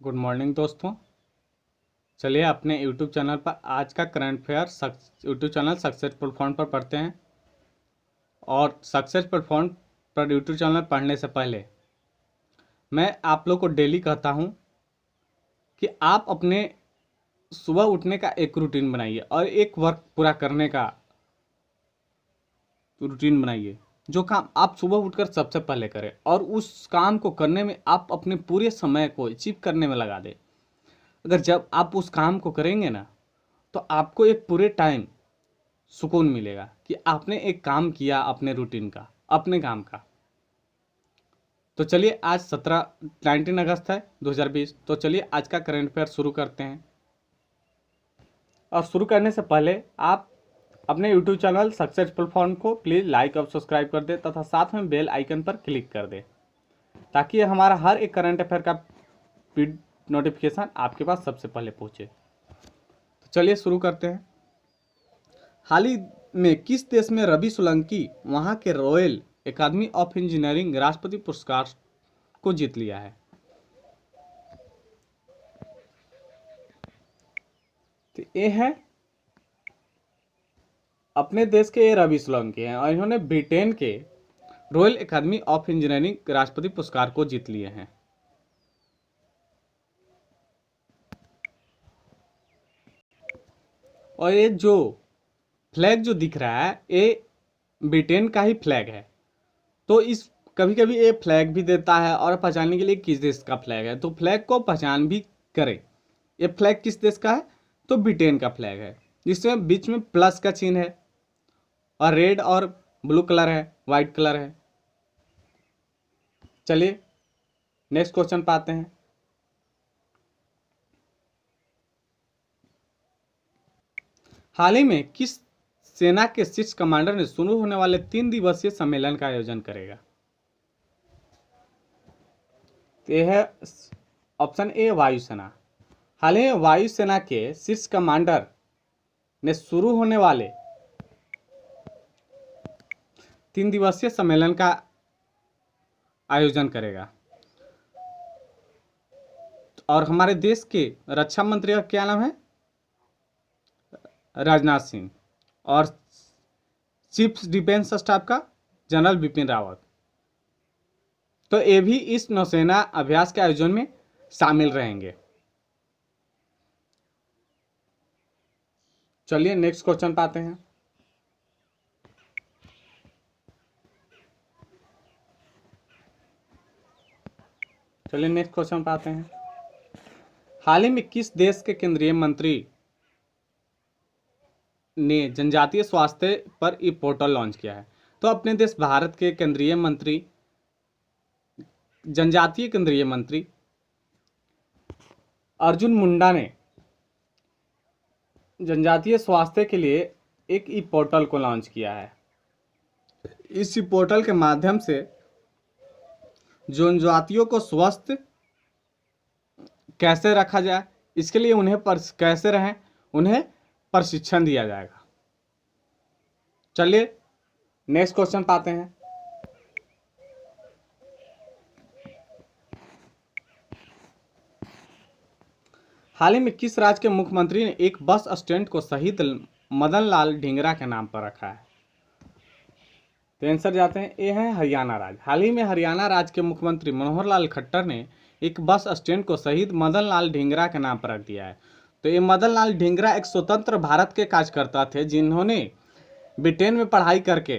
Good morning दोस्तों। चलिए अपने यूट्यूब चैनल पर आज का current affair YouTube channel successful fund पर पढ़ते हैं। और सक्सेसफुल फंड पर यूट्यूब चैनल पढ़ने से पहले मैं आप लोग को डेली कहता हूं कि आप अपने सुबह उठने का एक रूटीन बनाइए और एक वर्क पूरा करने का रूटीन बनाइए। जो काम आप सुबह उठकर सबसे पहले करें और उस काम को करने में आप अपने पूरे समय को अचीव करने में लगा दें। अगर जब आप उस काम को करेंगे ना, तो आपको एक पूरे टाइम सुकून मिलेगा कि आपने एक काम किया अपने रूटीन का, अपने काम का। तो चलिए आज 19 अगस्त है 2020। तो चलिए आज का करंट अफेयर शुरू करते हैं। और शुरू करने से पहले आप अपने YouTube चैनल सक्सेसफुल फंड को प्लीज़ लाइक और सब्सक्राइब कर दें तथा साथ में बेल आइकन पर क्लिक कर दें ताकि हमारा हर एक करंट अफेयर का नोटिफिकेशन आपके पास सबसे पहले पहुंचे। तो चलिए शुरू करते हैं। हाल ही में किस देश में रवि सोलंकी वहां के रॉयल एकेडमी ऑफ इंजीनियरिंग राष्ट्रपति पुरस्कार को जीत लिया है? तो ये है अपने देश के रवि सोलंकी हैं और इन्होंने ब्रिटेन के रॉयल एकेडमी ऑफ इंजीनियरिंग राष्ट्रपति पुरस्कार को जीत लिए हैं। और ये जो फ्लैग जो दिख रहा है ये ब्रिटेन का ही फ्लैग है। तो इस कभी कभी ये फ्लैग भी देता है और पहचानने के लिए किस देश का फ्लैग है, तो फ्लैग को पहचान भी करें। ये फ्लैग किस देश का है? तो ब्रिटेन का फ्लैग है, जिसमें बीच में प्लस का चिन्ह है और रेड और ब्लू कलर है, वाइट कलर है। चलिए नेक्स्ट क्वेश्चन पे आते हैं। हाल ही में किस सेना के शीर्ष कमांडर ने शुरू होने वाले 3 दिवसीय सम्मेलन का आयोजन करेगा? यह है ऑप्शन ए वायुसेना। हाल ही में वायुसेना के शीर्ष कमांडर ने शुरू होने वाले 3 दिवसीय सम्मेलन का आयोजन करेगा। और हमारे देश के रक्षा मंत्री का क्या नाम है? राजनाथ सिंह। और चीफ डिफेंस स्टाफ का जनरल बिपिन रावत। तो ये भी इस नौसेना अभ्यास के आयोजन में शामिल रहेंगे। चलिए नेक्स्ट क्वेश्चन पे आते हैं। चलिए नेक्स्ट क्वेश्चन पे आते हैं। हाल ही में किस देश के केंद्रीय मंत्री ने जनजातीय स्वास्थ्य पर ई पोर्टल लॉन्च किया है? तो अपने देश भारत के जनजातीय केंद्रीय मंत्री अर्जुन मुंडा ने जनजातीय स्वास्थ्य के लिए एक ई पोर्टल को लॉन्च किया है। इस ई पोर्टल के माध्यम से जनजातियों को स्वस्थ कैसे रखा जाए, इसके लिए उन्हें कैसे रहें, उन्हें प्रशिक्षण दिया जाएगा। चलिए नेक्स्ट क्वेश्चन पाते हैं। हाल ही में किस राज्य के मुख्यमंत्री ने एक बस स्टैंड को शहीद मदन लाल ढींगरा के नाम पर रखा है? तो आंसर जाते हैं, ये है हरियाणा राज्य। हाल ही में हरियाणा राज्य के मुख्यमंत्री मनोहर लाल खट्टर ने एक बस स्टैंड को शहीद मदन लाल ढींगरा के नाम पर रख दिया है। तो ये मदन लाल ढींगरा एक स्वतंत्र भारत के कार्यकर्ता थे, जिन्होंने ब्रिटेन में पढ़ाई करते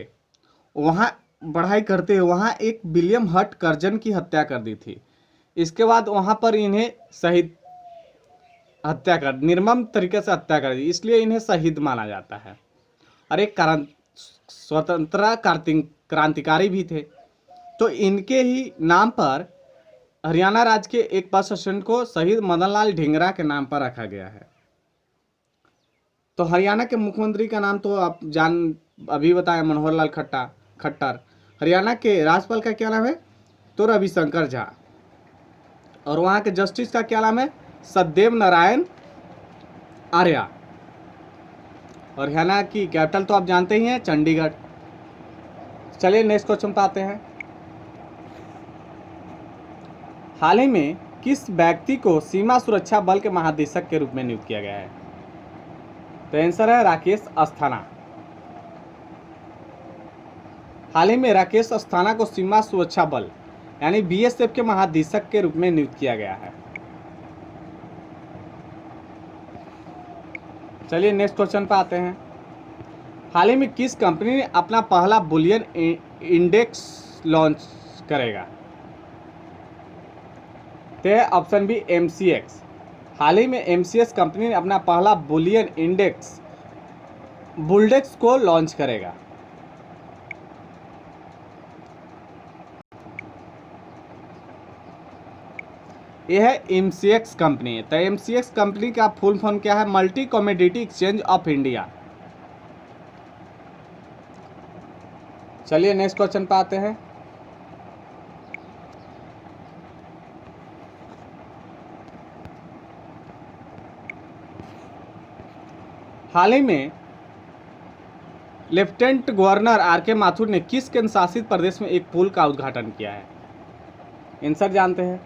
हुए वहाँ एक विलियम हट कर्जन की हत्या कर दी थी। इसके बाद वहाँ पर इन्हें निर्मम तरीके से हत्या कर दी, इसलिए इन्हें शहीद माना जाता है। और एक स्वतंत्रता क्रांतिकारी भी थे। तो इनके ही नाम पर हरियाणा राज्य के एक बस स्टैंड को शहीद मदन लाल ढींगरा के नाम पर रखा गया है। तो हरियाणा के मुख्यमंत्री का नाम तो आप अभी बताया, मनोहर लाल खट्टर। हरियाणा के राज्यपाल का क्या नाम है? तो रविशंकर झा। और वहाँ के जस्टिस का क्या नाम है? सत्यदेव नारायण आर्या। और हरियाणा की कैपिटल तो आप जानते ही हैं, चंडीगढ़। चलिए नेक्स्ट क्वेश्चन पे आते हैं। हाल ही में किस व्यक्ति को सीमा सुरक्षा बल के महानिदेशक के रूप में नियुक्त किया गया है? तो आंसर है राकेश अस्थाना। हाल ही में राकेश अस्थाना को सीमा सुरक्षा बल यानी बीएसएफ के महानिदेशक के रूप में नियुक्त किया गया है। चलिए नेक्स्ट क्वेश्चन पे आते हैं। हाल ही में किस कंपनी ने अपना पहला बुलियन इंडेक्स लॉन्च करेगा? तो है ऑप्शन बी एमसीएक्स। हाल ही में एमसीएक्स कंपनी ने अपना पहला बुलियन इंडेक्स बुलडेक्स को लॉन्च करेगा। यह है एमसीएक्स कंपनी। तो एमसीएक्स कंपनी का फुल फॉर्म क्या है? Multi commodity exchange of India. चलिए नेक्स्ट क्वेश्चन पे आते हैं। हाल ही में लेफ्टिनेंट गवर्नर आर.के. माथुर ने किस केंद्र शासित प्रदेश में एक पुल का उद्घाटन किया है? आंसर जानते हैं।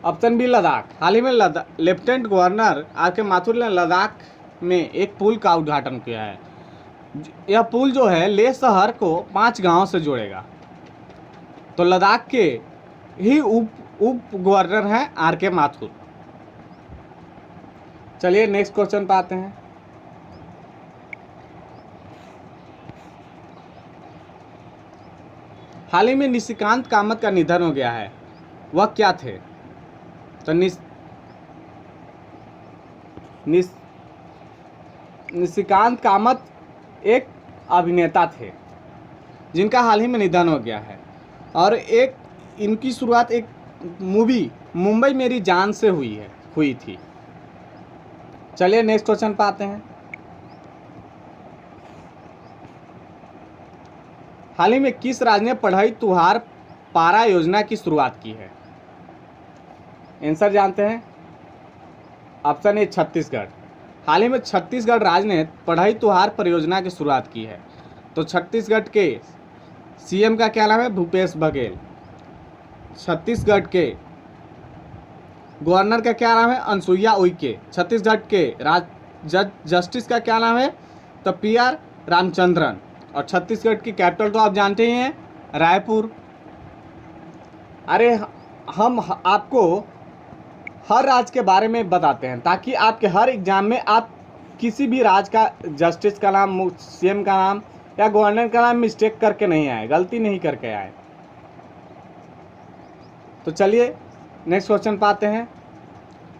Option B Ladakh. हाल ही में लेफ्टिनेंट गवर्नर आर.के. माथुर ने लद्दाख में एक पुल का उद्घाटन किया है। यह पुल जो है लेह शहर को 5 गांवों से जोड़ेगा। तो लद्दाख के ही उप गवर्नर हैं आर.के. माथुर। चलिए नेक्स्ट क्वेश्चन पे आते हैं। हाल ही में निशिकांत कामत का निधन हो गया है, वह क्या थे? तो निशिकांत कामत एक अभिनेता थे जिनका हाल ही में निधन हो गया है और एक इनकी शुरुआत एक मूवी मुंबई मेरी जान से हुई थी। चलिए नेक्स्ट क्वेश्चन पे आते हैं। हाल ही में किस राज्य ने पढ़ई तुहार पारा योजना की शुरुआत की है? आंसर जानते हैं। Option A Chhattisgarh. हाल ही में छत्तीसगढ़ राज्य ने पढ़ई तुहार परियोजना की शुरुआत की है। तो छत्तीसगढ़ के सीएम का क्या नाम है? भूपेश बघेल। छत्तीसगढ़ के गवर्नर का क्या नाम है? अनसुईया उइके। छत्तीसगढ़ के जस्टिस का क्या नाम है? तो पीआर रामचंद्रन। और छत्तीसगढ़ की कैपिटल तो आप जानते ही हैं, रायपुर। अरे हम आपको हर राज्य के बारे में बताते हैं ताकि आपके हर एग्जाम में आप किसी भी राज्य का जस्टिस का नाम, सीएम का नाम या गवर्नर का नाम मिस्टेक करके नहीं आए, गलती नहीं करके आए। तो चलिए नेक्स्ट क्वेश्चन पे आते हैं।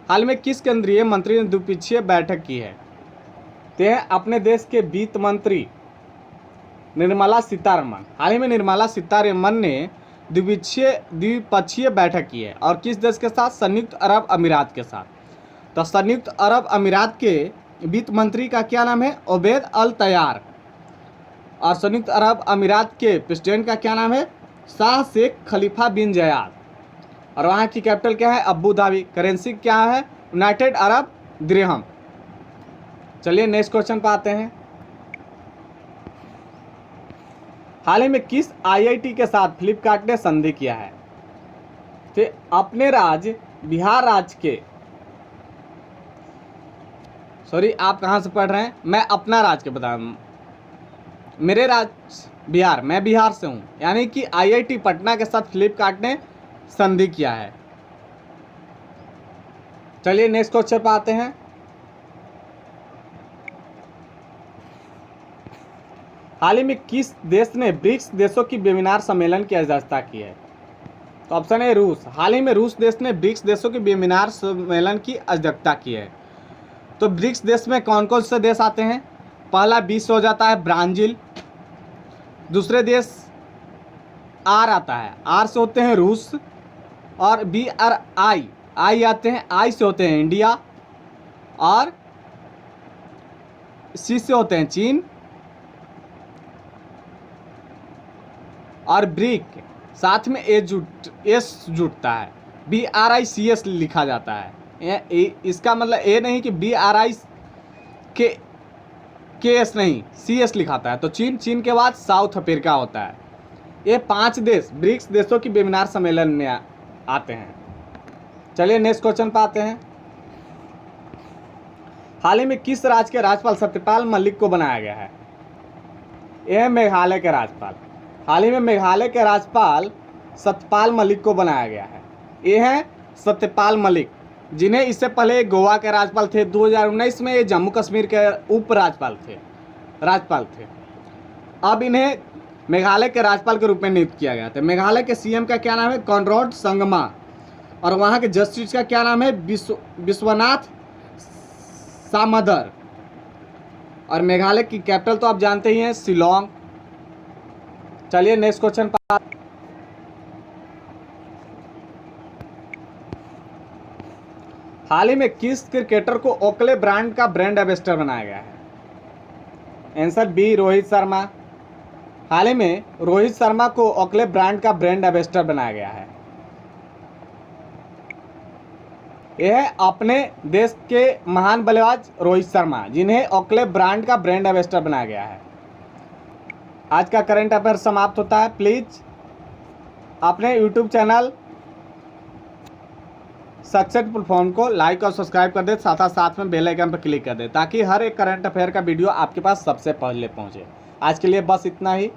हाल में किस केंद्रीय मंत्री ने द्विपक्षीय बैठक की है? ते अपने देश के वित्त मंत्री निर्मला सीतारमन। हाल ही में निर्मला सीतारमन ने द्विपक्षीय बैठक की है और किस देश के साथ? संयुक्त अरब अमीरात के साथ। तो संयुक्त अरब अमीरात के वित्त मंत्री का क्या नाम है? ओबैद अल तैयार। और संयुक्त अरब अमीरात के प्रेसिडेंट का क्या नाम है? शाह शेख खलीफा बिन जयाद। और वहाँ की कैपिटल क्या है? Abu Dhabi. करेंसी क्या है? यूनाइटेड अरब दिरहम। चलिए नेक्स्ट क्वेश्चन पे आते हैं। हाल ही में किस आईआईटी के साथ फ्लिपकार्ट ने संधि किया है? तो अपने राज्य बिहार राज्य के, सॉरी आप कहाँ से पढ़ रहे हैं? मैं अपना राज्य के बता, मेरे राज्य बिहार, मैं बिहार से हूँ। यानी कि आईआईटी पटना के साथ फ्लिपकार्ट ने संधि किया है। चलिए नेक्स्ट क्वेश्चन पे आते हैं। हाल ही में किस देश ने ब्रिक्स देशों की वेबिनार सम्मेलन की अध्यक्षता की है? तो ऑप्शन है रूस। हाल ही में रूस देश ने ब्रिक्स देशों के वेबिनार सम्मेलन की अध्यक्षता की है। तो ब्रिक्स देश में कौन कौन से देश आते हैं? पहला बी से हो जाता है ब्राज़ील, दूसरे देश आर आता है, आर से होते हैं रूस, और बी आर आई आते हैं, आई से होते हैं इंडिया, और सी से होते हैं चीन, और ब्रिक साथ में एस जुटता है, BRICS लिखा जाता है। इसका मतलब ये नहीं कि BRI के एस नहीं, CS लिखाता है। तो चीन के बाद साउथ अफ्रीका होता है। ये 5 देश ब्रिक्स देशों की वेबिनार सम्मेलन में आते हैं। चलिए नेक्स्ट क्वेश्चन पे आते हैं। हाल ही में किस राज्य के राज्यपाल सत्यपाल मलिक को बनाया गया है? यह है मेघालय के राज्यपाल। हाल ही में मेघालय के राज्यपाल सत्यपाल मलिक को बनाया गया है। ये है सत्यपाल मलिक, जिन्हें इससे पहले गोवा के राज्यपाल थे। 2019 में ये जम्मू कश्मीर के उप राज्यपाल थे। अब इन्हें मेघालय के राज्यपाल के रूप में नियुक्त किया गया था। मेघालय के सीएम का क्या नाम है? कॉनराड संगमा। और वहाँ के जस्टिस का क्या नाम है? विश्वनाथ सामदर। और मेघालय की कैपिटल तो आप जानते ही हैं, शिलोंग। चलिए नेक्स्ट क्वेश्चन पर। हाल ही में किस क्रिकेटर को ओकले ब्रांड का ब्रांड एम्बेसडर बनाया गया है? Answer B, Rohit Sharma. हाल ही में रोहित शर्मा को ओकले ब्रांड का ब्रांड एम्बेसडर बनाया गया है। यह है अपने देश के महान बल्लेबाज रोहित शर्मा, जिन्हें ओकले ब्रांड का ब्रांड एम्बेसडर बनाया गया है। आज का करंट अफेयर समाप्त होता है। प्लीज़ अपने यूट्यूब चैनल सक्सेसफुल फोन को लाइक और सब्सक्राइब कर दे, साथ में बेल आइकन पर क्लिक कर दे, ताकि हर एक करंट अफेयर का वीडियो आपके पास सबसे पहले पहुंचे। आज के लिए बस इतना ही।